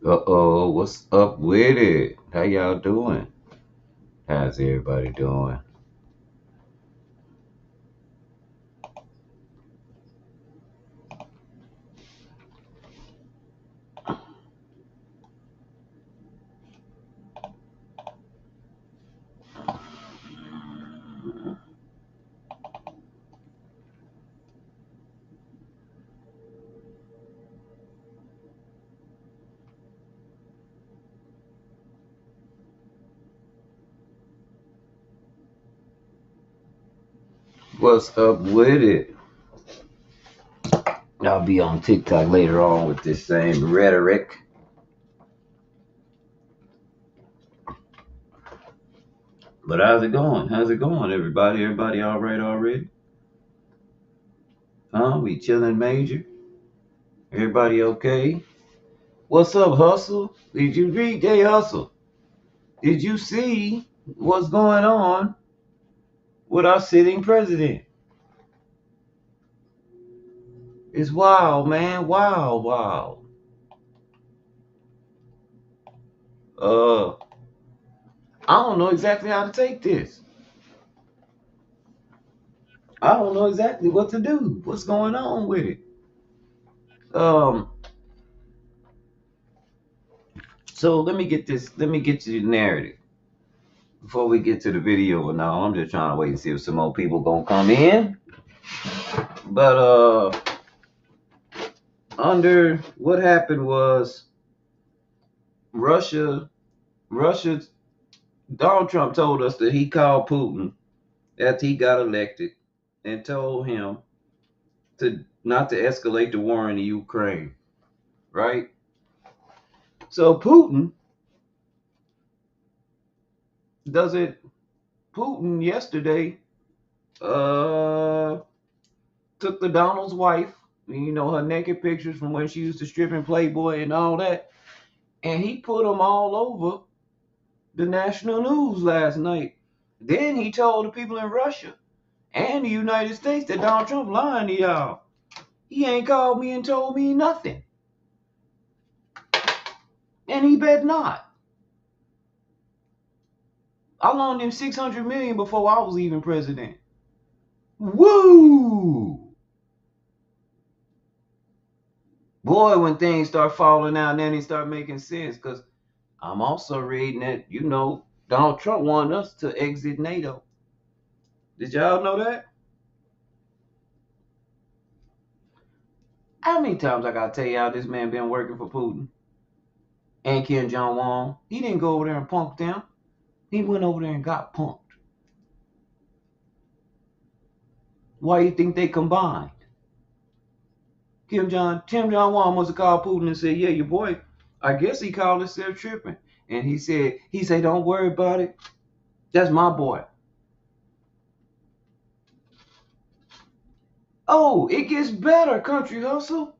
Uh-oh, what's up with it? How y'all doing? How's everybody doing? What's up with it? I'll be on TikTok later on with this same rhetoric. But how's it going? How's it going, everybody? Everybody all right already? Huh? We chilling major? Everybody okay? What's up, Hustle? Did you read Day Hustle? Did you see what's going on with our sitting president? It's wild, man. Wild, wild. Uh, I don't know exactly how to take this. I don't know exactly what to do. What's going on with it? Um, so let me get this. Let me get you the narrative before we get to the video. No, I'm just trying to wait and see if some more people gonna come in. But under what happened was Russia. Russia. Donald Trump told us that he called Putin after he got elected and told him to not to escalate the war in the Ukraine. Right. So does it. Putin yesterday uh took the Donald's wife, her naked pictures from when she used to strip in Playboy and all that, and he put them all over the national news last night. Then he told the people in Russia and the United States that Donald Trump lying to y'all. He ain't called me and told me nothing. And he bet not. I loaned him $600 million before I was even president. Woo! Boy, when things start falling out, then they start making sense. Because I'm also reading that, Donald Trump wanted us to exit NATO. Did y'all know that? How many times I gotta tell y'all this man been working for Putin and Kim Jong Un? He didn't go over there and punk them. He went over there and got punked. Why do you think they combined? Kim Jong Un must have called Putin and said, "Yeah, your boy." I guess he called himself tripping, and he said, "Don't worry about it. That's my boy." Oh, it gets better, country hustle.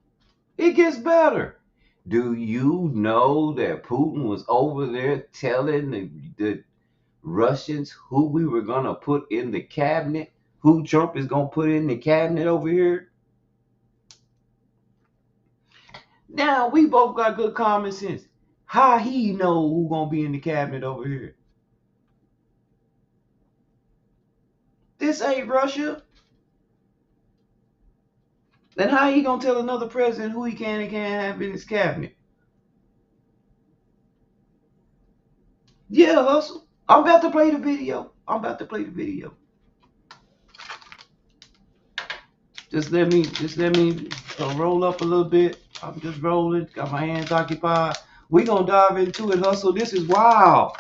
It gets better. Do you know that Putin was over there telling the Russians who we were going to put in the cabinet? Who Trump is going to put in the cabinet over here? Now, we both got good common sense. How he know who going to be in the cabinet over here? This ain't Russia. Then how he going to tell another president who he can and can't have in his cabinet? Yeah, hustle. I'm about to play the video. Just let me roll up a little bit. I'm just rolling. Got my hands occupied. We gonna dive into it, hustle. This is wild.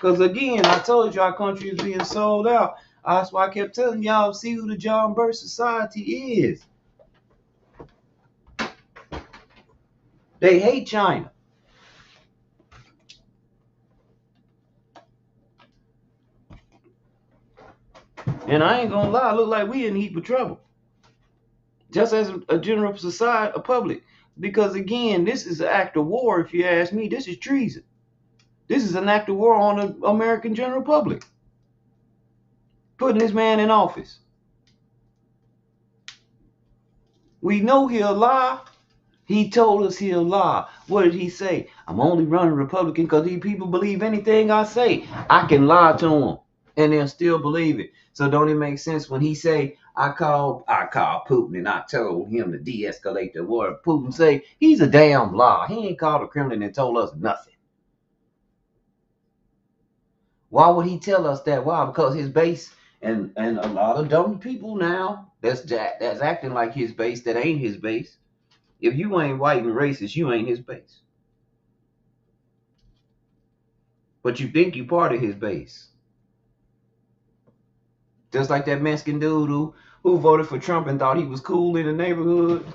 Cause again, I told you our country is being sold out. That's why I kept telling y'all, see who the John Birch Society is. They hate China. And I ain't gonna lie, look like we in heap of trouble. Just as a general society, a public. Because again, this is an act of war, if you ask me. This is treason. This is an act of war on the American general public. Putting this man in office. We know he'll lie. He told us he'll lie. What did he say? I'm only running Republican because these people believe anything I say. I can lie to them and they'll still believe it. So don't it make sense when he say, I called Putin and I told him to de-escalate the war. Putin say, he's a damn lie. He ain't called the Kremlin and told us nothing. Why would he tell us that? Why? Because his base and a lot of dumb people now that's acting like his base that ain't his base. If you ain't white and racist, you ain't his base. But you think you part of his base. Just like that Mexican dude who voted for Trump and thought he was cool in the neighborhood.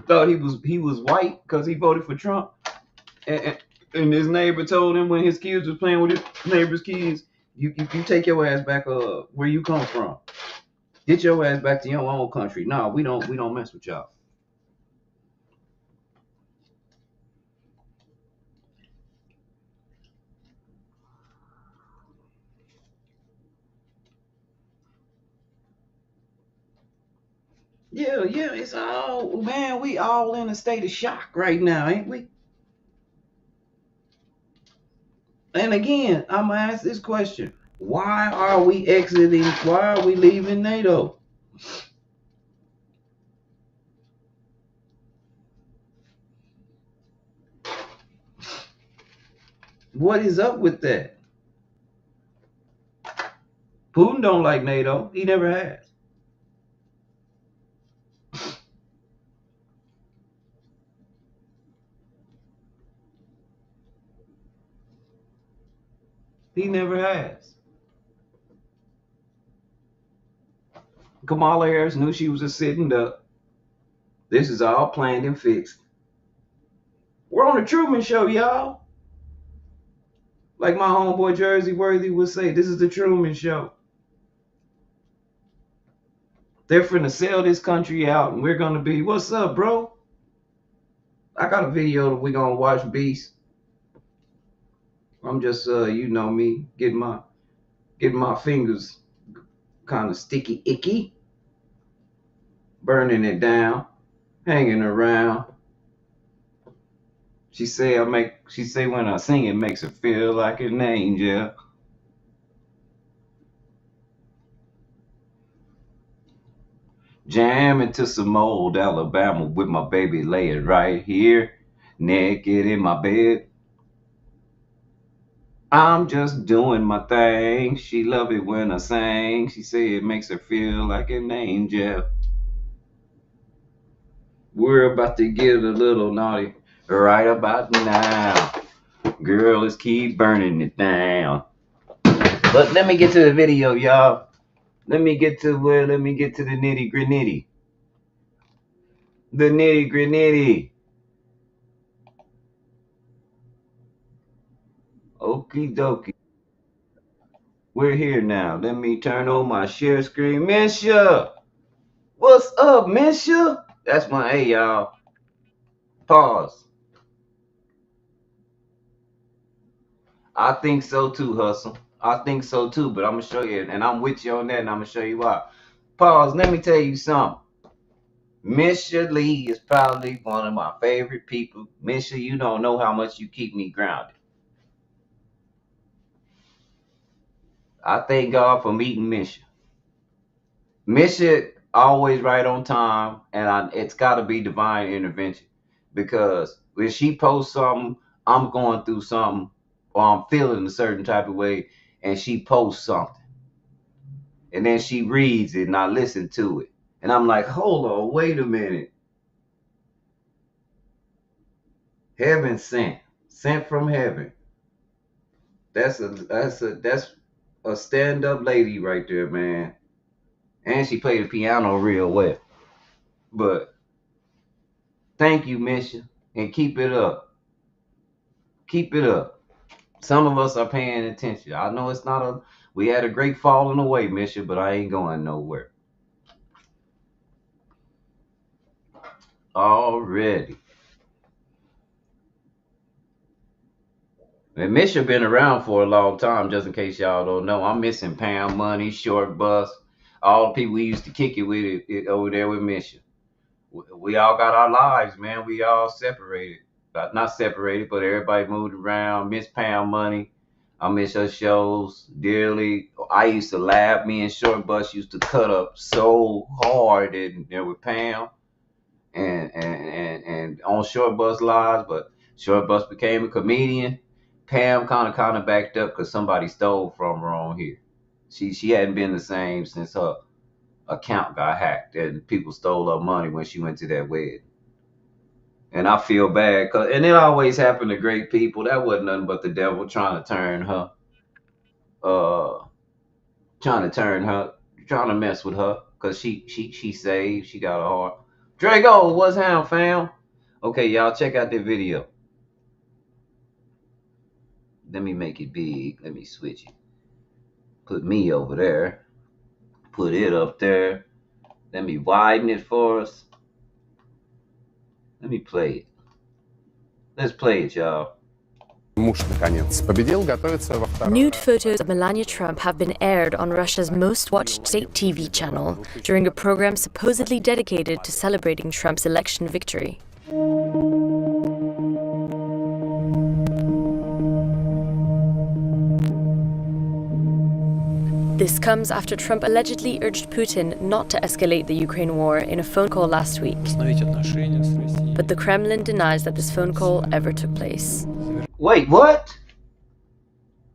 Thought he was white because he voted for Trump. And his neighbor told him when his kids was playing with his neighbor's kids, you take your ass back where you come from. Get your ass back to your own country. No, we don't mess with y'all. Yeah, it's all, man, we all in a state of shock right now, ain't we? And again, I'm gonna ask this question. Why are we exiting? Why are we leaving NATO? What is up with that? Putin don't like NATO. He never has. He never has. Kamala Harris knew she was a sitting duck. This is all planned and fixed. We're on the Truman Show, y'all. Like my homeboy Jersey Worthy would say, this is the Truman Show. They're finna sell this country out, and we're gonna be, what's up, bro? I got a video that we're gonna watch, Beast. I'm just, you know me, getting my fingers kind of sticky, icky, burning it down, hanging around. She say when I sing it makes her feel like an angel. Jam into some old Alabama with my baby laying right here, naked in my bed. I'm just doing my thing. She love it when I sing. She say it makes her feel like an angel. We're about to get a little naughty right about now. Girl, let's keep burning it down. But let me get to the video, y'all. Let me get to the nitty gritty. The nitty gritty. Okie dokie. We're here now. Let me turn on my share screen. Misha! What's up, Misha? That's my hey, y'all. Pause. I think so too, Hustle. I think so too, but I'm gonna show you, and I'm with you on that, and I'm gonna show you why. Pause. Let me tell you something. Misha Lee is probably one of my favorite people. Misha, you don't know how much you keep me grounded. I thank God for meeting Misha. Misha always right on time, and it's got to be divine intervention because when she posts something, I'm going through something or I'm feeling a certain type of way, and she posts something, and then she reads it, and I listen to it, and I'm like, hold on, wait a minute, heaven sent from heaven. That's a stand up lady right there, man, and she played the piano real well. But thank you, Misha, and keep it up. Keep it up. Some of us are paying attention. I know it's not a. We had a great falling away, Misha, but I ain't going nowhere. Already. And Misha been around for a long time, just in case y'all don't know. I'm missing Pound Money, Short Bus, all the people we used to kick it with over there with Misha. we all got our lives, man. We all separated. Not separated, but everybody moved around. Miss Pam Money. I miss her shows dearly. I used to laugh. Me and Short Bus used to cut up so hard with Pam and on Short Bus Lives, but Short Bus became a comedian. Pam kind of backed up because somebody stole from her on here. She hadn't been the same since her account got hacked and people stole her money when she went to that wedding. And I feel bad, and it always happened to great people. That wasn't nothing but the devil trying uh, trying to mess with her, cause she saved, she got a heart. Drago, what's happening, fam? Okay, y'all check out the video. Let me make it big. Let me switch it. Put me over there. Put it up there. Let me widen it for us. Let me play it. Let's play it, y'all. Муж, наконец, победил, готовится во второй Nude раз. photos of Melania Trump have been aired on Russia's most watched state TV channel during a program supposedly dedicated to celebrating Trump's election victory. This comes after Trump allegedly urged Putin not to escalate the Ukraine war in a phone call last week. But the Kremlin denies that this phone call ever took place. Wait, what?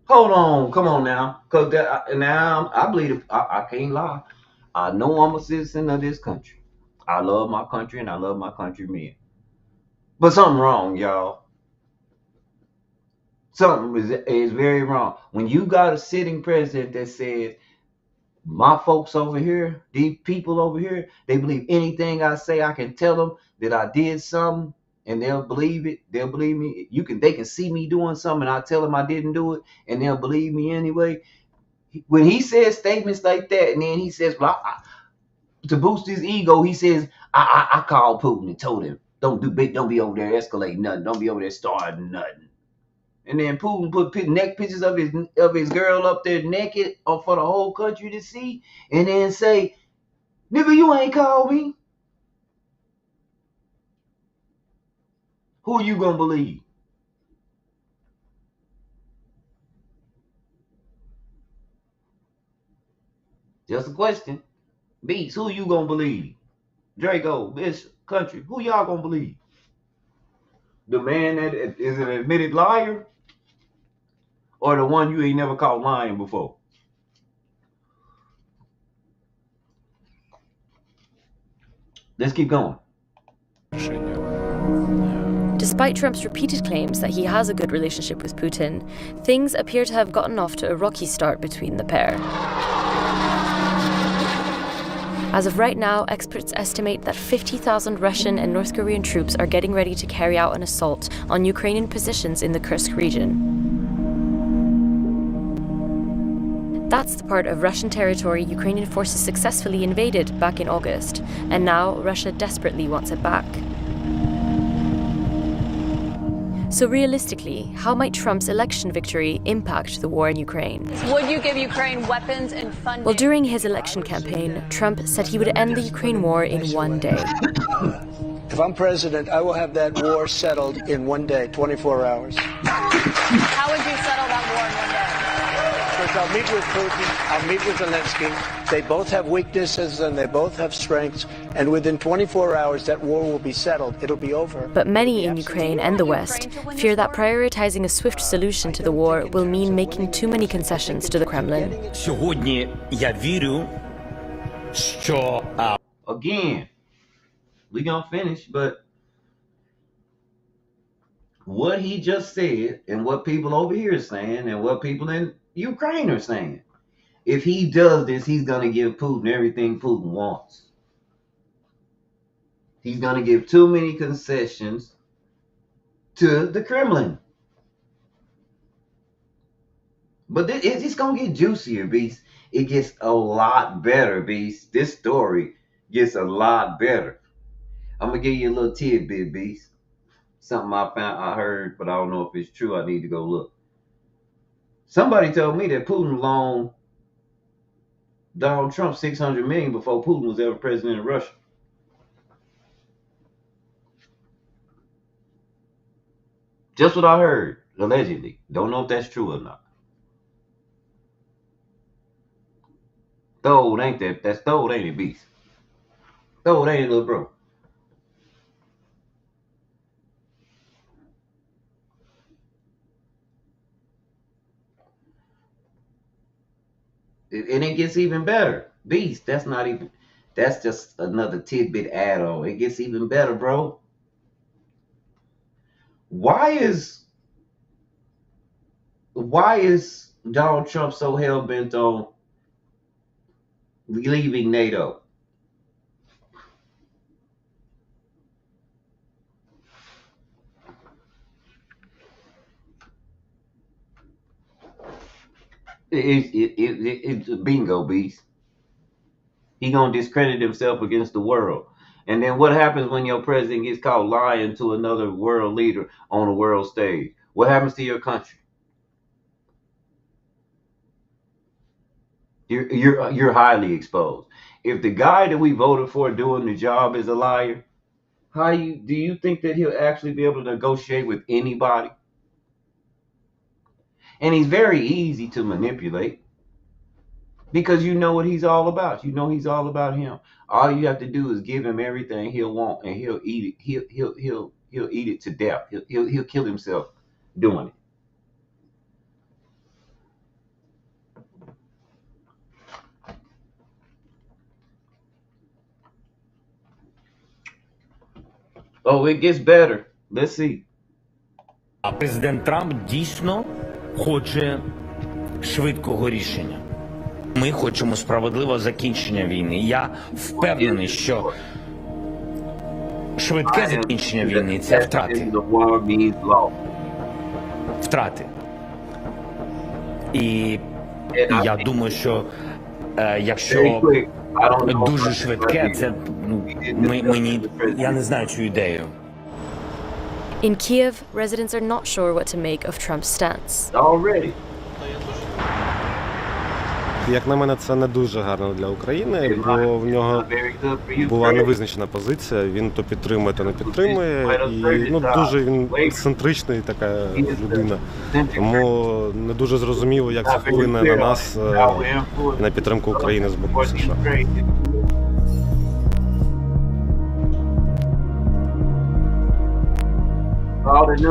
Hold on, come on now, cause now I believe I can't lie. I know I'm a citizen of this country. I love my country and I love my countrymen. But something wrong, y'all. Something is very wrong. When you got a sitting president that says, my folks over here, these people over here, they believe anything I say. I can tell them that I did something and they'll believe it. They'll believe me. They can see me doing something and I tell them I didn't do it and they'll believe me anyway. When he says statements like that, and then he says, well, to boost his ego, he says, I called Putin and told him, don't be over there escalating nothing. Don't be over there starting nothing. And then Putin put neck pictures of his girl up there naked for the whole country to see, and then say, "Nigga, you ain't called me." Who are you gonna believe? Just a question. Beats, who you gonna believe? Draco, Bishop, Country, who y'all gonna believe? The man that is an admitted liar, or the one you ain't never caught lying before? Let's keep going. Despite Trump's repeated claims that he has a good relationship with Putin, things appear to have gotten off to a rocky start between the pair. As of right now, experts estimate that 50,000 Russian and North Korean troops are getting ready to carry out an assault on Ukrainian positions in the Kursk region. That's the part of Russian territory Ukrainian forces successfully invaded back in August, and now Russia desperately wants it back. So realistically, how might Trump's election victory impact the war in Ukraine? Would you give Ukraine weapons and funding? Well, during his election campaign, Trump said he would end the Ukraine war in one day. If I'm president, I will have that war settled in one day, 24 hours. How would you settle that war in one day? First, I'll meet with Putin, I'll meet with Zelensky. They both have weaknesses and they both have strengths. And within 24 hours, that war will be settled. It'll be over. But many in Ukraine and the West fear that prioritizing a swift solution to the war will mean making too many concessions to the Kremlin. Сьогодні я вірю, що Again, we gonna finish, but what he just said and what people over here are saying and what people in Ukraine are saying, if he does this, he's gonna give Putin everything Putin wants. He's gonna give too many concessions to the Kremlin. But it's gonna get juicier, Beast. It gets a lot better, Beast. This story gets a lot better. I'm gonna give you a little tidbit, Beast. Something I heard, but I don't know if it's true. I need to go look. Somebody told me that Putin loaned Donald Trump $600 million before Putin was ever president of Russia. Just what I heard, allegedly. Don't know if that's true or not. Thode ain't that? That's Thode, ain't it, Beast? Thode ain't it, little bro. And it gets even better. Beast, that's not even, that's just another tidbit add-on. It gets even better, bro. Why is Donald Trump so hell-bent on leaving NATO? It's a bingo, Beast. He gonna discredit himself against the world. And then what happens when your president gets caught lying to another world leader on a world stage? What happens to your country? You're highly exposed. If the guy that we voted for doing the job is a liar, do you think that he'll actually be able to negotiate with anybody? And he's very easy to manipulate because you know what he's all about. You know he's all about him. All you have to do is give him everything he'll want, and he'll eat it. He'll eat it to death. He'll kill himself doing it. Oh, it gets better. Let's see. А президент Трамп дійсно хоче швидкого рішення. Ми хочемо справедливого закінчення війни. Я впевнений, що швидке закінчення війни – це втрати. Втрати. І я думаю, що якщо дуже швидке, це я не знаю цю ідею. In Kiev, residents are not sure what to make of Trump's stance. Already. Як на мене, це не дуже гарно для України, бо в нього була невизначена позиція, він то підтримує, то не підтримує, і дуже він ексцентричний така людина, тому не дуже зрозуміло, як це вплине на нас, на підтримку України з боку США.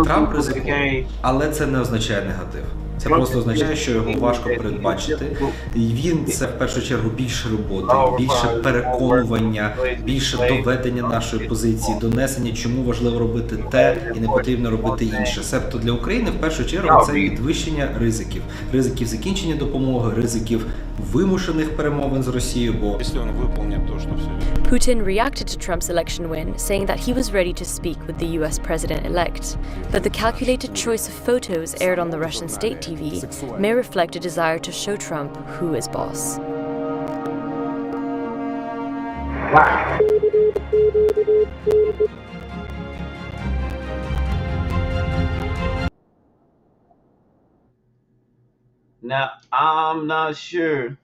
Трамп ризикує, але це не означає негатив. Це просто означає, що його важко передбачити. І він це в першу чергу більше роботи, більше переконування, більше доведення нашої позиції, донесення, чому важливо робити те і не потрібно робити інше. Себто для України в першу чергу це підвищення ризиків. Ризиків закінчення допомоги, ризиків вимушених перемовин з Росією, бо Putin reacted to Trump's election win, saying that he was ready to speak with the US president-elect. But the calculated choice of photos aired on the Russian state TV may reflect a desire to show Trump who is boss. Wow. Now, I'm not sure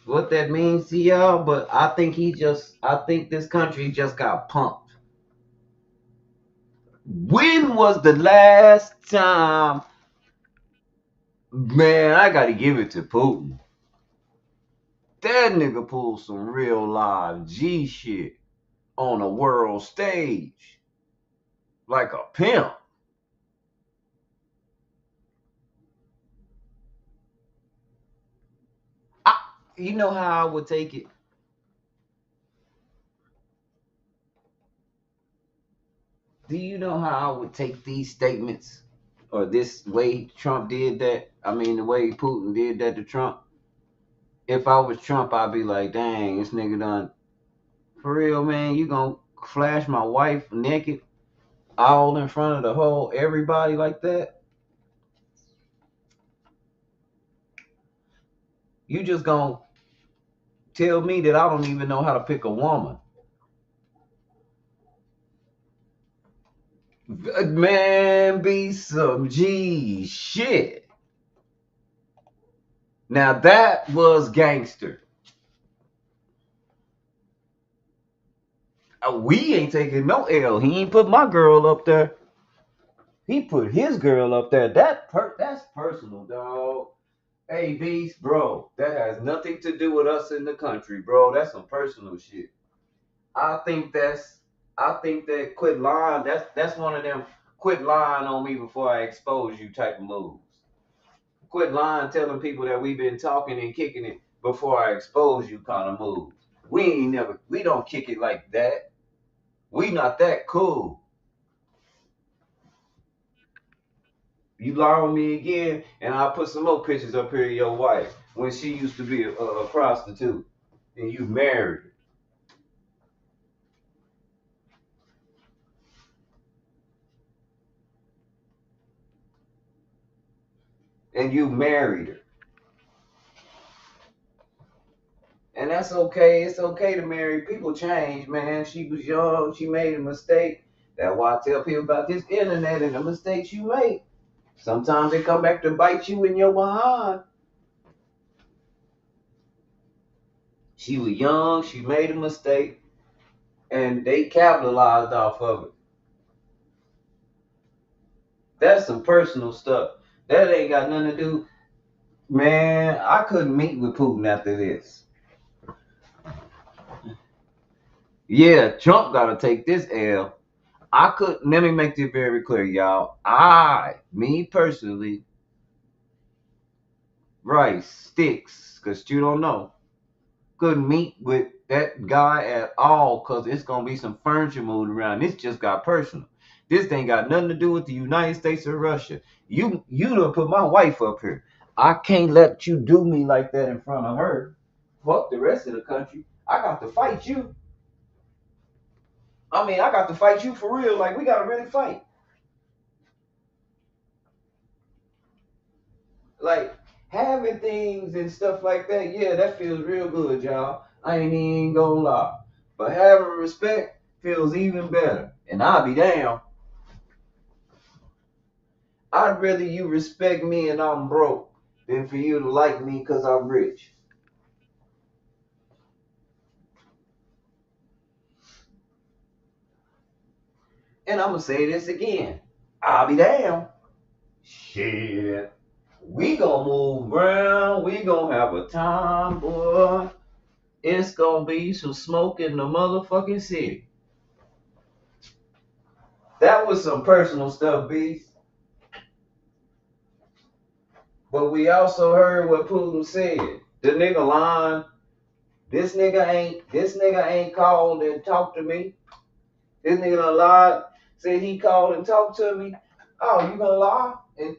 what that means to y'all, but I think this country just got pumped. When was the last time? Man, I gotta give it to Putin. That nigga pulled some real live G shit on a world stage. Like a pimp. You know how I would take it? Do you know how I would take these statements? Or this way Trump did that? I mean, the way Putin did that to Trump? If I was Trump, I'd be like, dang, this nigga done. For real, man, you gonna flash my wife naked all in front of the whole everybody like that? You just gonna tell me that I don't even know how to pick a woman. Man, be some G shit. Now that was gangster. We ain't taking no L. He ain't put my girl up there. He put his girl up there. That's personal, dog. Hey, Beast, bro, that has nothing to do with us in the country, bro. That's some personal shit. I think that quit lying. That's one of them quit lying on me before I expose you type of moves. Quit lying, telling people that we've been talking and kicking it before I expose you kind of moves. We don't kick it like that. We not that cool. You lie on me again, and I'll put some more pictures up here of your wife when she used to be a prostitute, and you married her. And you married her. And that's okay. It's okay to marry. People change, man. She was young. She made a mistake. That's why I tell people about this internet and the mistakes you make. Sometimes they come back to bite you in your behind. She was young. She made a mistake. And they capitalized off of it. That's some personal stuff. That ain't got nothing to do. Man, I couldn't meet with Putin after this. Yeah, Trump got to take this L. Let me make this very clear, y'all. Me personally, Rice, Sticks, because you don't know, couldn't meet with that guy at all because it's going to be some furniture moved around. This just got personal. This ain't got nothing to do with the United States or Russia. You done put my wife up here. I can't let you do me like that in front of her. Fuck the rest of the country. I got to fight you. I got to fight you for real. Like, we got to really fight. Like, having things and stuff like that, yeah, that feels real good, y'all. I ain't even gonna lie. But having respect feels even better. And I'll be damned. I'd rather you respect me and I'm broke than for you to like me because I'm rich. And I'm going to say this again. I'll be damned. Shit. We going to move around. We going to have a time, boy. It's going to be some smoke in the motherfucking city. That was some personal stuff, Beast. But we also heard what Putin said. The nigga lying. This nigga ain't called and talked to me. This nigga done lied. Said he called and talked to me. Oh, you gonna lie and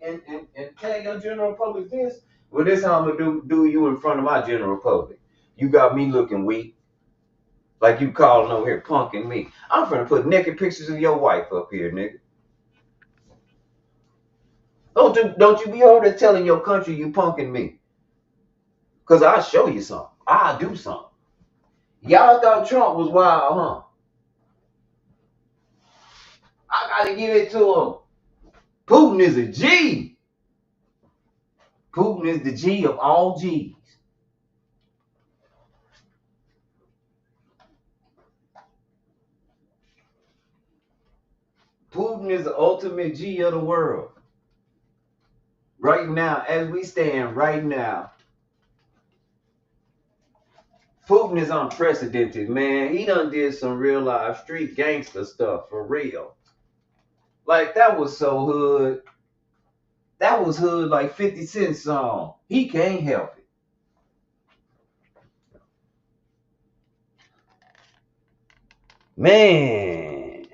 tell your general public this? Well, this how I'm gonna do you in front of my general public. You got me looking weak. Like you calling over here punking me. I'm finna put naked pictures of your wife up here, nigga. Don't you be over there telling your country you punking me. Cause I'll show you something. I'll do something. Y'all thought Trump was wild, huh? I gotta give it to him. Putin is a G. Putin is the G of all G's. Putin is the ultimate G of the world. Right now, as we stand right now, Putin is unprecedented, man. He done did some real life street gangster stuff for real. Like, that was so hood. That was hood like 50 Cent song. He can't help it. Man.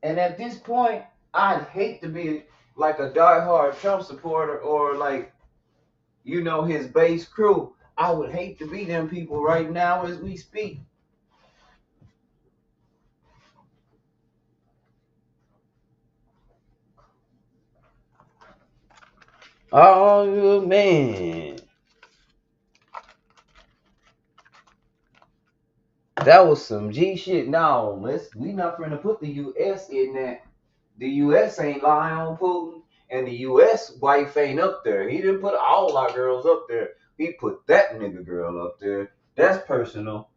And at this point, I'd hate to be like a diehard Trump supporter or like, you know, his base crew. I would hate to be them people right now as we speak. Oh, man. That was some G shit. No, we not finna put the U.S. in that. The U.S. ain't lying on Putin, and the U.S. wife ain't up there. He didn't put all our girls up there. He put that nigga girl up there. That's personal.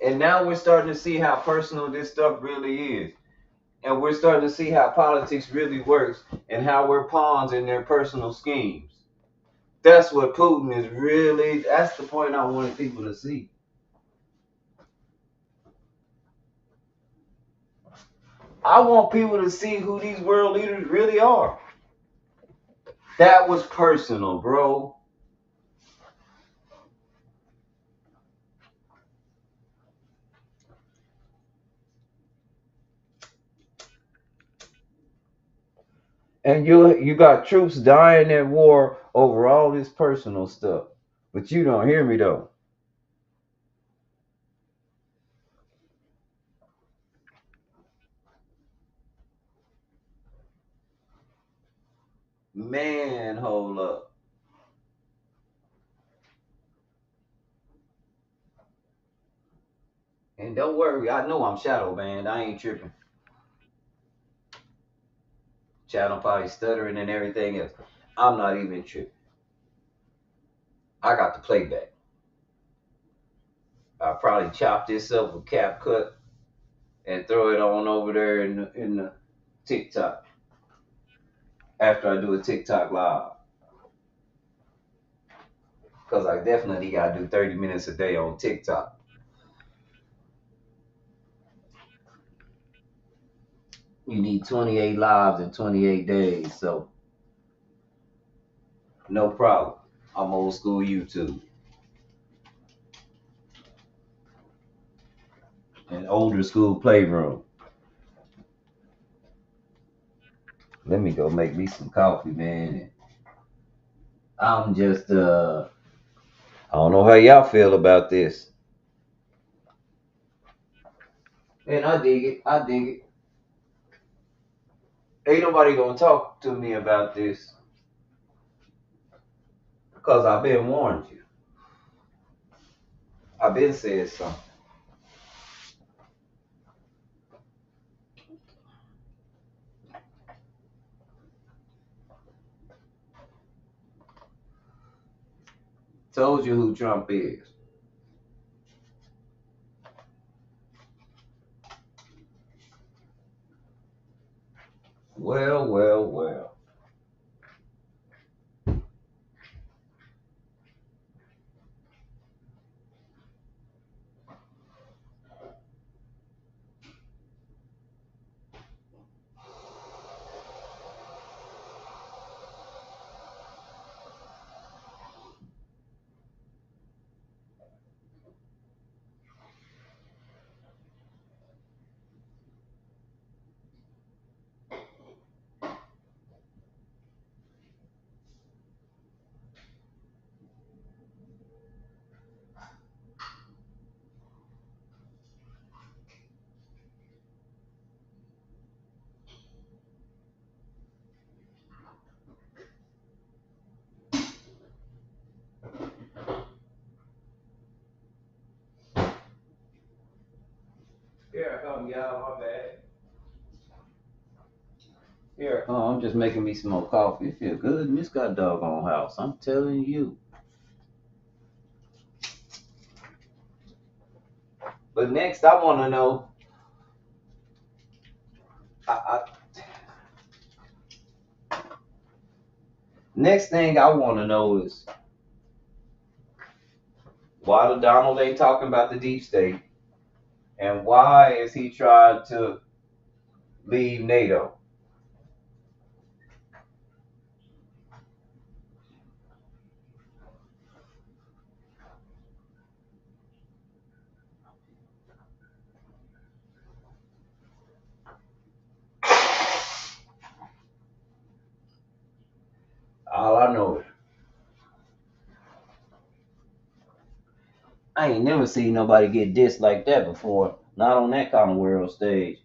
And now we're starting to see how personal this stuff really is. And we're starting to see how politics really works and how we're pawns in their personal schemes. That's what Putin is really, that's the point I wanted people to see. I want people to see who these world leaders really are. That was personal, bro. And you got troops dying at war over all this personal stuff. But you don't hear me though. Man, hold up. And don't worry, I know I'm shadow banned. I ain't tripping. Shadow probably stuttering and everything else. I'm not even tripping. I got the playback. I'll probably chop this up with CapCut and throw it on over there in the TikTok after I do a TikTok live. Because I definitely got to do 30 minutes a day on TikTok. You need 28 lives in 28 days, so no problem. I'm old school YouTube. And older school Playroom. Let me go make me some coffee, man. I'm just, I don't know how y'all feel about this. And I dig it. I dig it. Ain't nobody gonna talk to me about this. Because I've been warned you. I've been said something. Told you who Trump is. Well, well, well. Here I come, y'all. My bad. Here I come. I'm just making me some more coffee. It feel good in this god doggone house. I'm telling you. But next, I want to know. Next thing I want to know is why the Donald ain't talking about the deep state, and why is he trying to leave NATO? All I know is I ain't never seen nobody get dissed like that before. Not on that kind of world stage.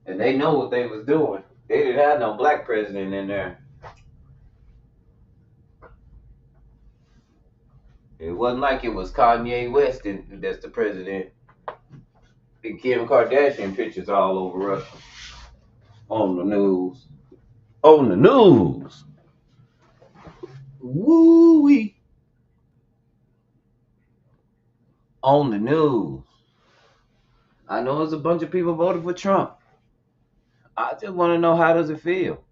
And they know what they was doing. They didn't have no black president in there. It wasn't like it was Kanye West that's the president. And Kim Kardashian pictures all over Russia on the news. On the news. Woo-wee. On the news. I know there's a bunch of people voted for Trump. I just want to know, how does it feel?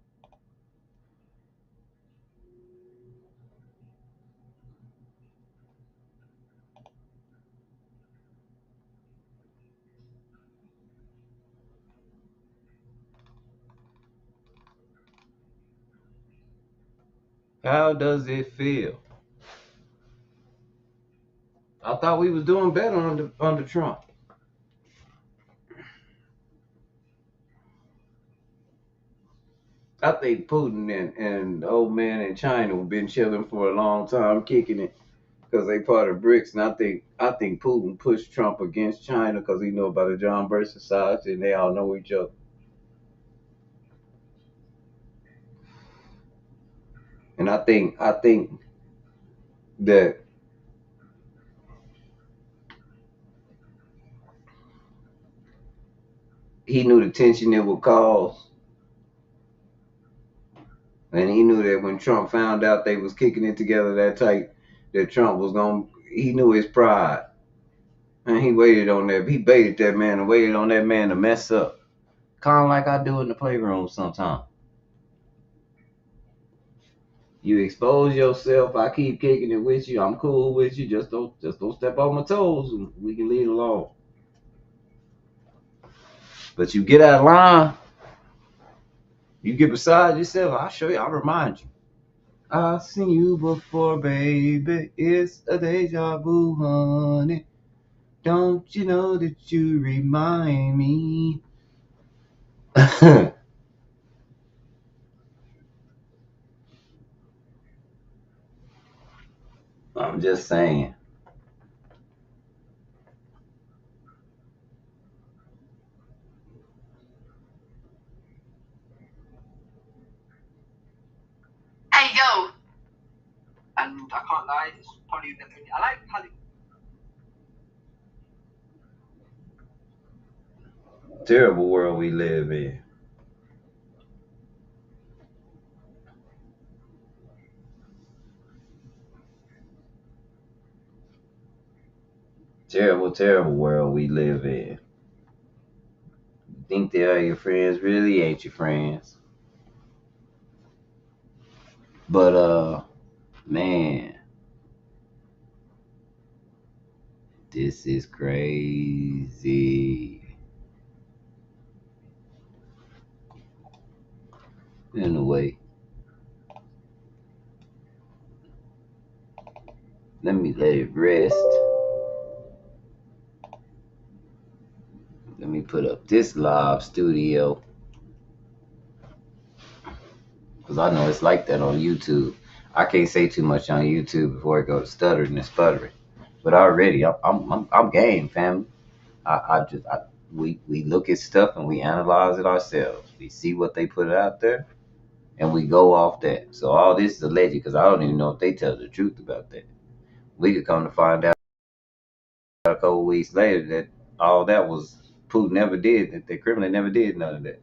How does it feel? I thought we was doing better under Trump. I think Putin and the old man in China have been chilling for a long time, kicking it, because they part of BRICS. And I think Putin pushed Trump against China because he know about the John Birch Society, and they all know each other. And I think that he knew the tension it would cause. And he knew that when Trump found out they was kicking it together that tight, that Trump was he knew his pride. And he waited on that. He baited that man and waited on that man to mess up. Kind of like I do in the playroom sometimes. You expose yourself, I keep kicking it with you, I'm cool with you, just don't step on my toes and we can leave it alone. But you get out of line, you get beside yourself, I'll show you, I'll remind you. I've seen you before, baby, it's a deja vu, honey. Don't you know that you remind me? I'm just saying. Hey yo, and I can't lie, it's probably the only. I like how. Terrible world we live in. Terrible, terrible world we live in. You think they are your friends, really ain't your friends. But man, this is crazy. Anyway, let me let it rest. Let me put up this live studio, because I know it's like that on YouTube. I can't say too much on YouTube before it goes stuttering and sputtering. But already, I'm game, family. We look at stuff and we analyze it ourselves. We see what they put out there, and we go off that. So all this is alleged, because I don't even know if they tell the truth about that. We could come to find out a couple weeks later that all that was Putin never did, that the Kremlin never did none of that.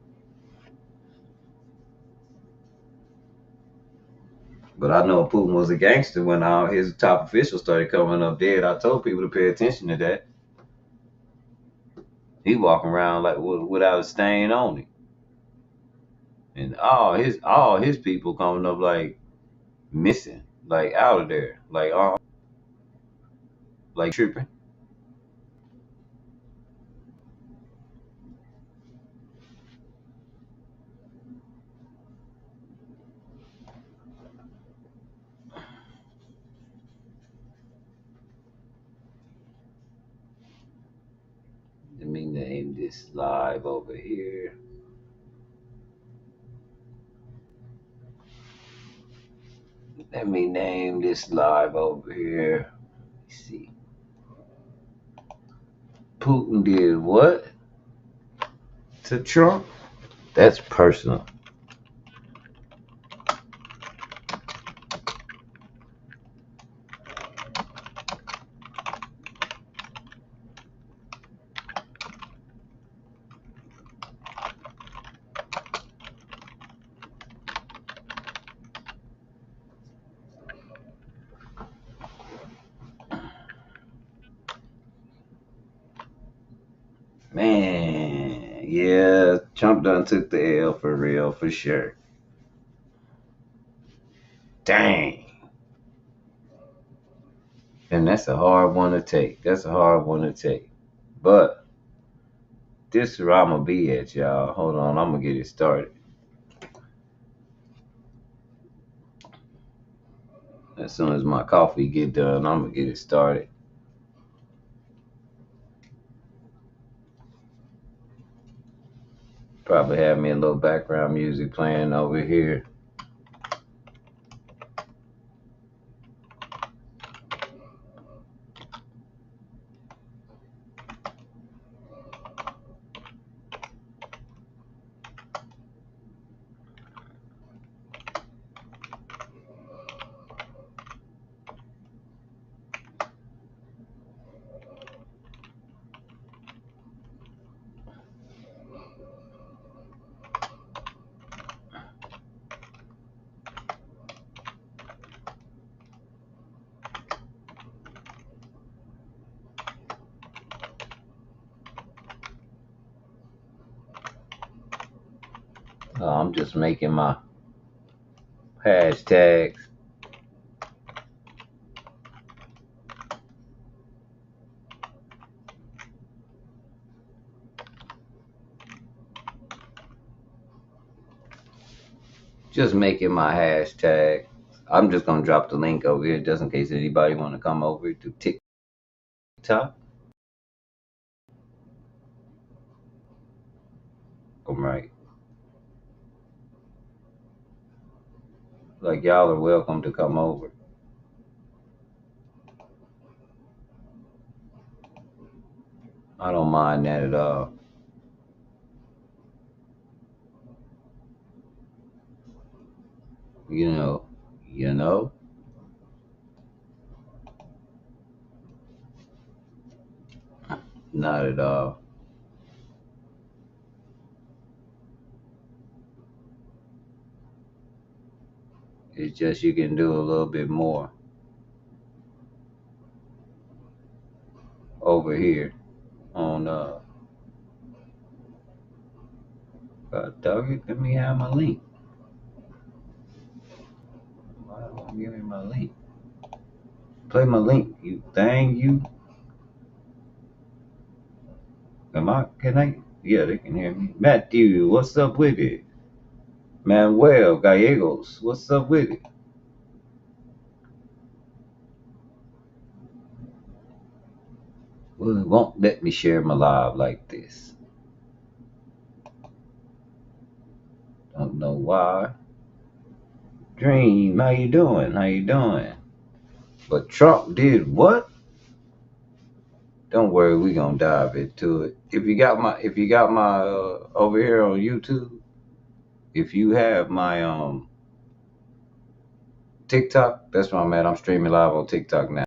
But I know Putin was a gangster when all his top officials started coming up dead. I told people to pay attention to that. He walking around like without a stain on him, and all his people coming up like missing, like out of there, like tripping. Let me name this live over here. Let me name this live over here. Let's see. Putin did what to Trump? That's personal. Man, yeah, Trump done took the L for real, for sure. Dang. And that's a hard one to take. That's a hard one to take. But this is where I'm going to be at, y'all. Hold on, I'm going to get it started. As soon as my coffee get done, I'm going to get it started. Probably have me a little background music playing over here. I'm just making my hashtags. Just making my hashtag. I'm just going to drop the link over here just in case anybody want to come over to TikTok. I'm right. Like, y'all are welcome to come over. I don't mind that at all. You know. Not at all. It's just you can do a little bit more over here on God dog it, let me have my link. Why don't you give me my link? Play my link, you thing, you. Can I? Yeah, they can hear me. Matthew, what's up with it? Manuel Gallegos, what's up with it? Well, it won't let me share my live like this. Don't know why. Dream, how you doing? How you doing? But Trump did what? Don't worry, we gonna dive into it. If you got my over here on YouTube, if you have my TikTok, that's where I'm at. I'm streaming live on TikTok now.